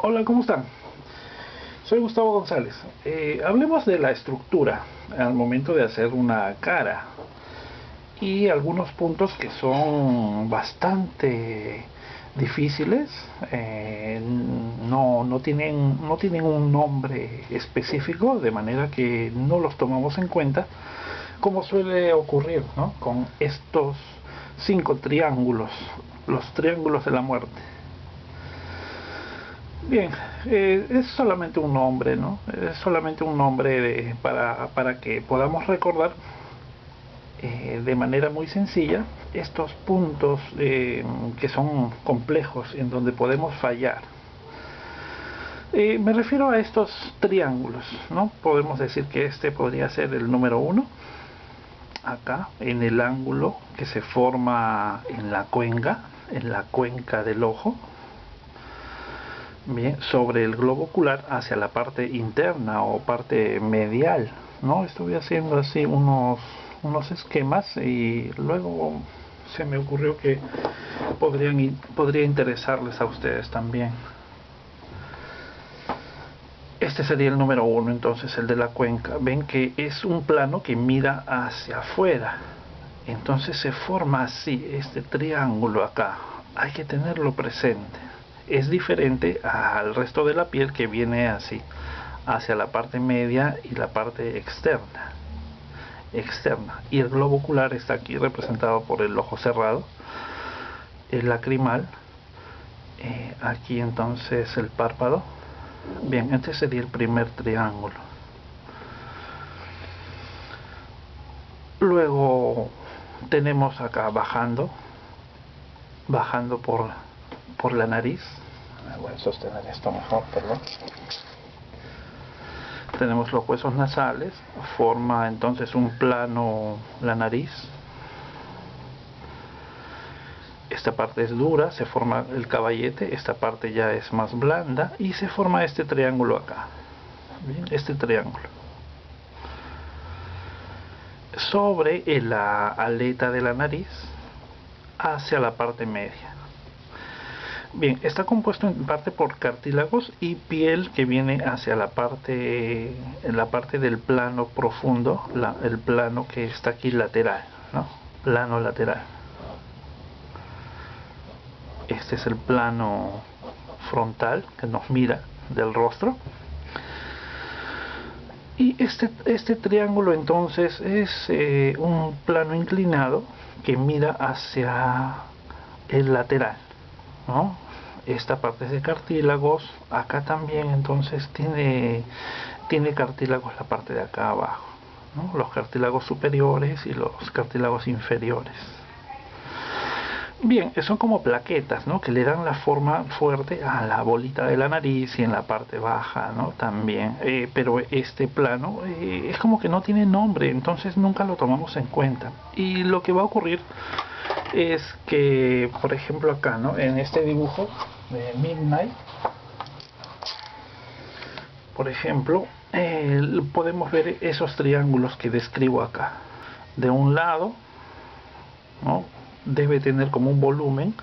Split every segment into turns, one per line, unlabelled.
Hola, ¿cómo están? Soy Gustavo González. Hablemos de la estructura al momento de hacer una cara y algunos puntos que son bastante difíciles. No tienen un nombre específico, de manera que no los tomamos en cuenta, como suele ocurrir, ¿no?, con estos 5 triángulos, los triángulos de la muerte. Bien, es solamente un nombre, ¿no? Es solamente un nombre para que podamos recordar de manera muy sencilla estos puntos que son complejos, en donde podemos fallar. Me refiero a estos triángulos, ¿no? Podemos decir que este podría ser el número 1, acá, en el ángulo que se forma en la cuenca del ojo. Bien, sobre el globo ocular hacia la parte interna o parte medial, ¿no? Estuve haciendo así unos esquemas y luego se me ocurrió que podría interesarles a ustedes también. Este sería el número 1, entonces, el de la cuenca. Ven que es un plano que mira hacia afuera, entonces se forma así este triángulo acá. Hay que tenerlo presente. Es diferente al resto de la piel, que viene así hacia la parte media y la parte externa, y el globo ocular está aquí representado por el ojo cerrado, el lacrimal, aquí entonces el párpado. Bien, este sería el primer triángulo. Luego tenemos acá bajando por la nariz. Voy a sostener esto mejor, perdón. Tenemos los huesos nasales, forma entonces un plano la nariz. Esta parte es dura, se forma el caballete, esta parte ya es más blanda y se forma este triángulo acá. Bien, este triángulo sobre la aleta de la nariz hacia la parte media. Bien, está compuesto en parte por cartílagos y piel que viene hacia en la parte del plano profundo, el plano que está aquí lateral, ¿no? Plano lateral. Este es el plano frontal que nos mira del rostro. Y este triángulo entonces es un plano inclinado que mira hacia el lateral, ¿no? Esta parte es de cartílagos, acá también entonces tiene cartílagos la parte de acá abajo, ¿no? Los cartílagos superiores y los cartílagos inferiores. Bien, son como plaquetas, ¿no?, que le dan la forma fuerte a la bolita de la nariz y en la parte baja, ¿no?, también. Pero este plano es como que no tiene nombre, entonces nunca lo tomamos en cuenta. Y lo que va a ocurrir es que, por ejemplo, acá, ¿no?, en este dibujo de Midnight, por ejemplo, podemos ver esos triángulos que describo acá. De un lado, ¿no?, debe tener como un volumen,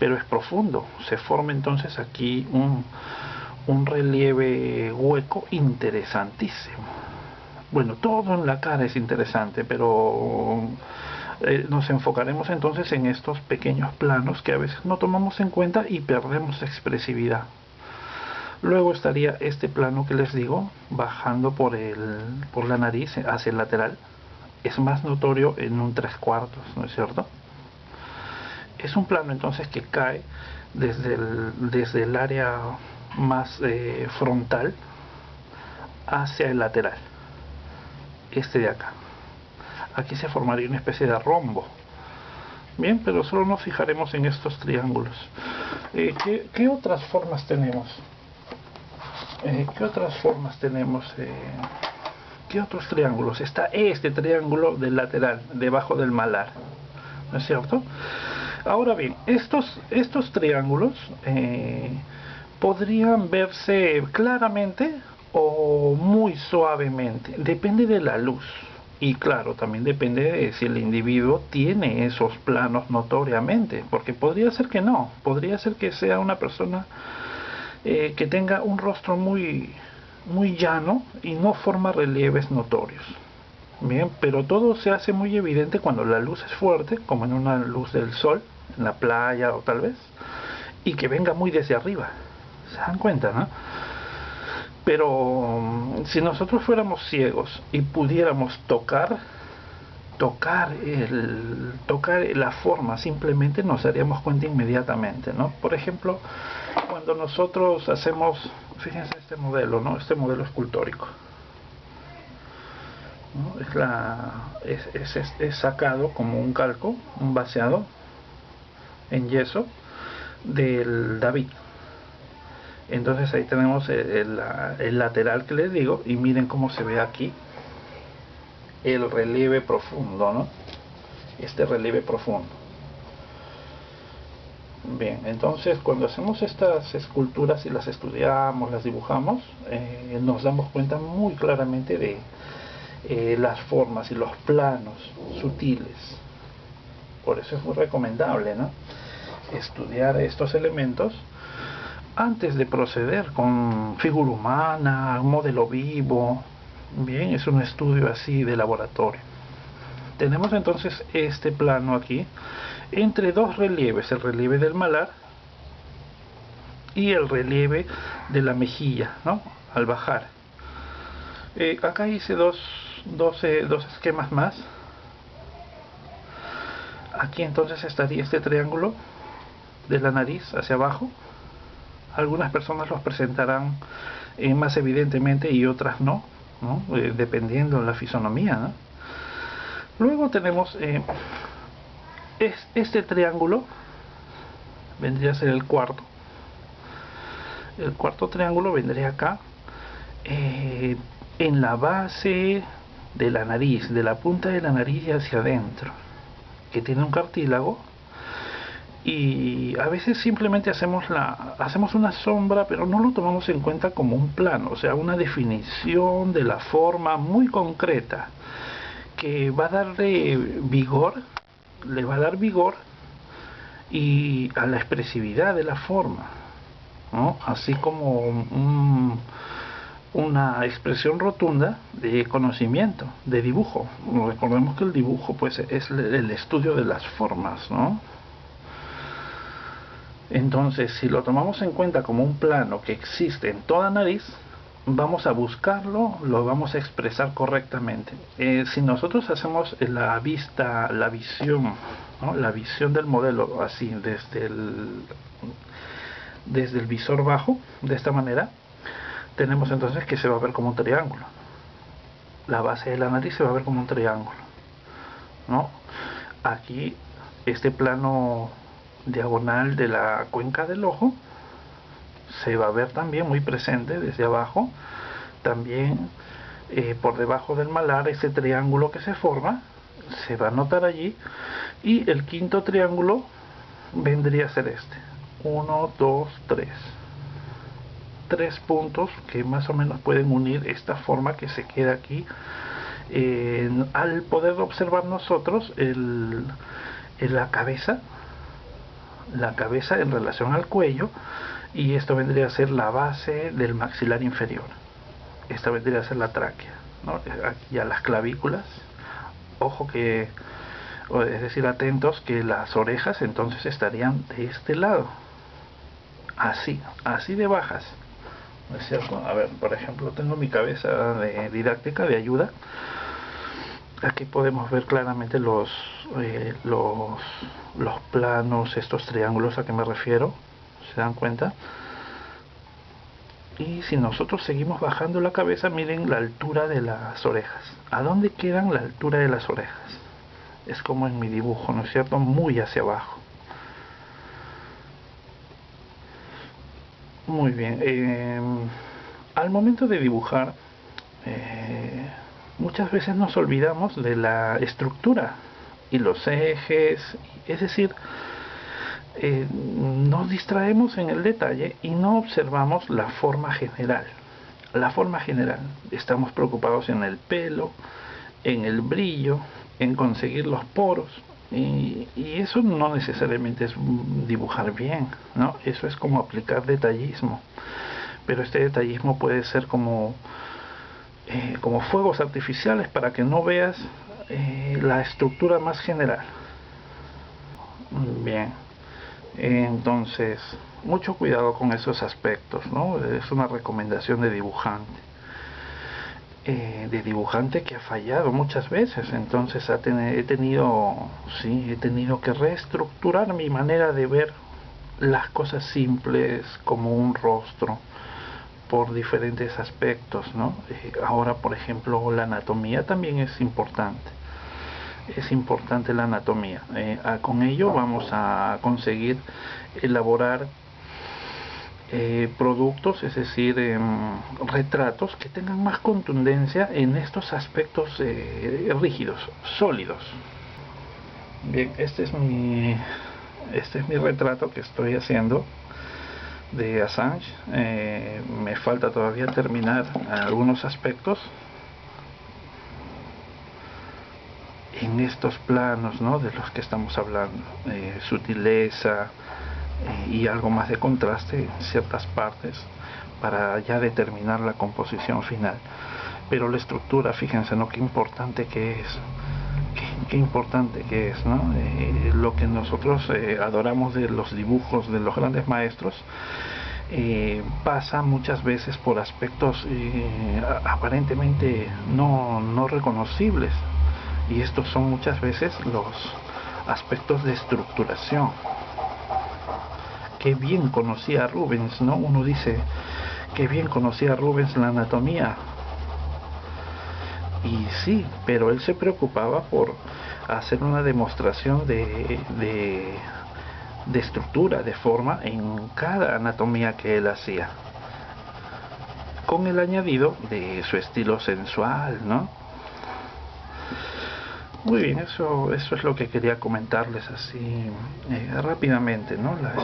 pero es profundo. Se forma entonces aquí un relieve hueco interesantísimo. Bueno, todo en la cara es interesante, pero nos enfocaremos entonces en estos pequeños planos que a veces no tomamos en cuenta y perdemos expresividad. Luego estaría este plano que les digo, bajando por la nariz hacia el lateral. Es más notorio en un 3/4, ¿no es cierto? Es un plano entonces que cae desde el área más frontal hacia el lateral, este de acá. Aquí se formaría una especie de rombo. Bien, pero solo nos fijaremos en estos triángulos. ¿Qué otras formas tenemos? ¿Qué otras formas tenemos? ¿Qué otros triángulos? Está este triángulo del lateral, debajo del malar, ¿no es cierto? Ahora bien, estos triángulos podrían verse claramente o muy suavemente, depende de la luz. Y claro, también depende de si el individuo tiene esos planos notoriamente, porque podría ser que no, podría ser que sea una persona que tenga un rostro muy llano y no forma relieves notorios. Bien, pero todo se hace muy evidente cuando la luz es fuerte, como en una luz del sol, en la playa o tal vez, y que venga muy desde arriba. ¿Se dan cuenta, no? Pero si nosotros fuéramos ciegos y pudiéramos tocar la forma, simplemente nos daríamos cuenta inmediatamente, ¿no? Por ejemplo, cuando nosotros hacemos, fíjense este modelo, ¿no? Este modelo escultórico, ¿no? Es sacado como un calco, un vaciado en yeso del David. Entonces ahí tenemos el lateral que les digo, y miren cómo se ve aquí el relieve profundo, ¿no? Este relieve profundo. Bien, entonces cuando hacemos estas esculturas y las estudiamos, las dibujamos, nos damos cuenta muy claramente de las formas y los planos sutiles. Por eso es muy recomendable, ¿no?, estudiar estos elementos antes de proceder con figura humana, modelo vivo. Bien, es un estudio así de laboratorio. Tenemos entonces este plano aquí entre dos relieves, el relieve del malar y el relieve de la mejilla, ¿no?, al bajar. Acá hice dos esquemas más. Aquí entonces estaría este triángulo de la nariz hacia abajo. Algunas personas los presentarán más evidentemente y otras no, ¿no? Dependiendo de la fisonomía, ¿no? Luego tenemos este triángulo, vendría a ser el cuarto. El cuarto triángulo vendría acá, en la base de la nariz, de la punta de la nariz hacia adentro, que tiene un cartílago. Y a veces simplemente hacemos una sombra, pero no lo tomamos en cuenta como un plano, o sea, una definición de la forma muy concreta que va a darle vigor, le va a dar vigor y a la expresividad de la forma, ¿no?, así como una expresión rotunda de conocimiento, de dibujo. Recordemos que el dibujo pues es el estudio de las formas, ¿no? Entonces, si lo tomamos en cuenta como un plano que existe en toda nariz, vamos a buscarlo, lo vamos a expresar correctamente. Si nosotros hacemos la visión, ¿no?, la visión del modelo así desde el visor bajo, de esta manera, tenemos entonces que se va a ver como un triángulo. La base de la nariz se va a ver como un triángulo, ¿no? Aquí este plano diagonal de la cuenca del ojo se va a ver también muy presente desde abajo. También por debajo del malar, ese triángulo que se forma se va a notar allí. Y el quinto triángulo vendría a ser este: 1, 2, 3 puntos que más o menos pueden unir esta forma que se queda aquí. Al poder observar nosotros la cabeza en relación al cuello, y esto vendría a ser la base del maxilar inferior. Esta vendría a ser la tráquea, ¿no? Aquí a las clavículas. Ojo que, es decir, atentos que las orejas entonces estarían de este lado, así de bajas, ¿no es cierto? A ver, por ejemplo, tengo mi cabeza de didáctica de ayuda. Aquí podemos ver claramente los planos, estos triángulos a que me refiero. ¿Se dan cuenta? Y si nosotros seguimos bajando la cabeza, miren la altura de las orejas. ¿A dónde quedan la altura de las orejas? Es como en mi dibujo, ¿no es cierto? Muy hacia abajo. Muy bien. Al momento de dibujar, muchas veces nos olvidamos de la estructura y los ejes, es decir, nos distraemos en el detalle y no observamos la forma general. Estamos preocupados en el pelo, en el brillo, en conseguir los poros, Y eso no necesariamente es dibujar bien, ¿no? Eso es como aplicar detallismo. Pero este detallismo puede ser como fuegos artificiales para que no veas la estructura más general. Bien, entonces, mucho cuidado con esos aspectos, ¿no? Es una recomendación de dibujante. De dibujante que ha fallado muchas veces, entonces he tenido que reestructurar mi manera de ver las cosas simples como un rostro por diferentes aspectos, ¿no? Ahora, por ejemplo, la anatomía también es importante la anatomía. Con ello vamos a conseguir elaborar productos, es decir, retratos que tengan más contundencia en estos aspectos rígidos, sólidos. Bien, este es mi retrato que estoy haciendo de Assange. Me falta todavía terminar algunos aspectos en estos planos, ¿no?, de los que estamos hablando, sutileza y algo más de contraste en ciertas partes para ya determinar la composición final. Pero la estructura, fíjense, ¿no?, qué importante que es, qué importante que es, ¿no? Lo que nosotros adoramos de los dibujos de los grandes maestros pasa muchas veces por aspectos aparentemente no reconocibles, y estos son muchas veces los aspectos de estructuración. Qué bien conocía a Rubens, ¿no? Uno dice, qué bien conocía a Rubens la anatomía. Y sí, pero él se preocupaba por hacer una demostración de estructura, de forma en cada anatomía que él hacía, con el añadido de su estilo sensual, ¿no? Muy bien, eso es lo que quería comentarles así rápidamente, ¿no? La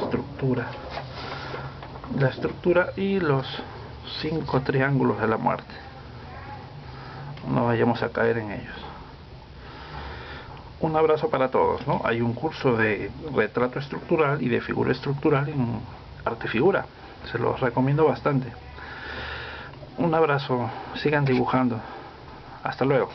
estructura y los 5 triángulos de la muerte. No vayamos a caer en ellos. Un abrazo para todos, ¿no? Hay un curso de retrato estructural y de figura estructural en Artefigura. Se los recomiendo bastante. Un abrazo, sigan dibujando. Hasta luego.